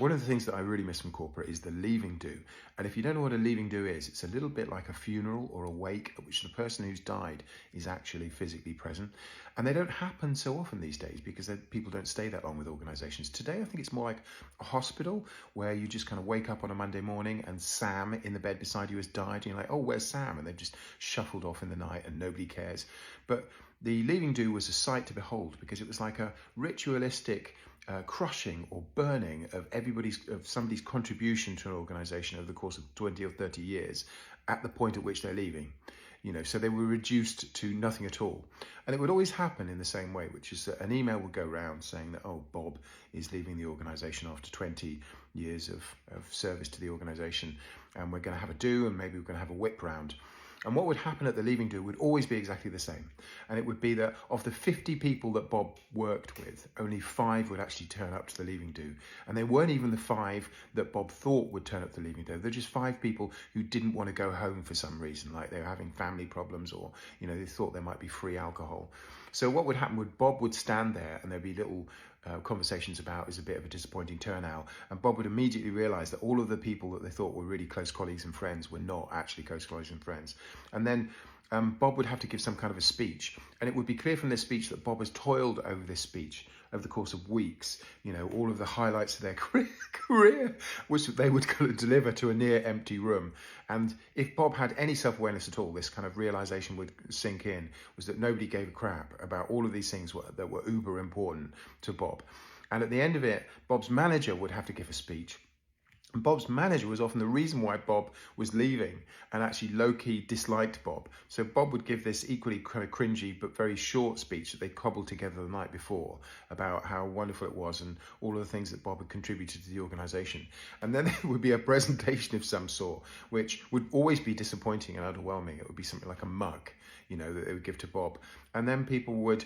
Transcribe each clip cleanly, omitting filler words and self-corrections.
One of the things that I really miss from corporate is the leaving do. And if you don't know what a leaving do is, it's a little bit like a funeral or a wake at which the person who's died is actually physically present. And they don't happen so often these days because people don't stay that long with organizations. Today, I think it's more like a hospital where you just kind of wake up on a Monday morning and Sam in the bed beside you has died. And you're like, oh, where's Sam? And they've just shuffled off in the night and nobody cares. But the leaving do was a sight to behold because it was like a ritualistic crushing or burning of somebody's contribution to an organization over the course of 20 or 30 years at the point at which they're leaving. So they were reduced to nothing at all. And it would always happen in the same way, which is that an email would go around saying that, oh, Bob is leaving the organization after 20 years of service to the organization, and we're going to have a do, and maybe we're going to have a whip round. And what would happen at the leaving do would always be exactly the same. And it would be that of the 50 people that Bob worked with, only 5 would actually turn up to the leaving do. And they weren't even the 5 that Bob thought would turn up to the leaving do. They're just 5 people who didn't want to go home for some reason, like they were having family problems or, they thought there might be free alcohol. So what would happen would Bob would stand there and there'd be little conversations about is a bit of a disappointing turnout, and Bob would immediately realize that all of the people that they thought were really close colleagues and friends were not actually close colleagues and friends. And then Bob would have to give some kind of a speech, and it would be clear from this speech that Bob has toiled over this speech over the course of weeks, all of the highlights of their career, which they would kind of deliver to a near empty room. And if Bob had any self-awareness at all, this kind of realization would sink in, was that nobody gave a crap about all of these things that were uber important to Bob. And at the end of it, Bob's manager would have to give a speech. And Bob's manager was often the reason why Bob was leaving and actually low-key disliked Bob. So Bob would give this equally kind of cringy but very short speech that they cobbled together the night before about how wonderful it was and all of the things that Bob had contributed to the organisation. And then there would be a presentation of some sort, which would always be disappointing and underwhelming. It would be something like a mug, that they would give to Bob. And then people would,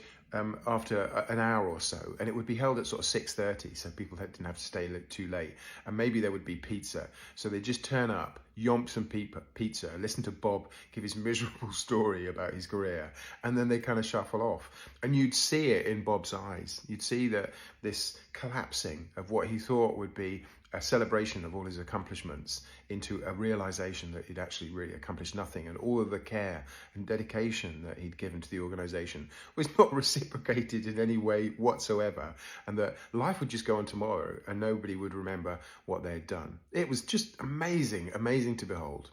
after an hour or so, and it would be held at sort of 6:30, so people didn't have to stay too late. And maybe there would be pizza. So they just turn up, yomp some pizza, listen to Bob give his miserable story about his career, and then they kind of shuffle off. And you'd see it in Bob's eyes. You'd see that this collapsing of what he thought would be a celebration of all his accomplishments into a realization that he'd actually really accomplished nothing, and all of the care and dedication that he'd given to the organization was not reciprocated in any way whatsoever, and that life would just go on tomorrow and nobody would remember what they had done. It was just amazing to behold.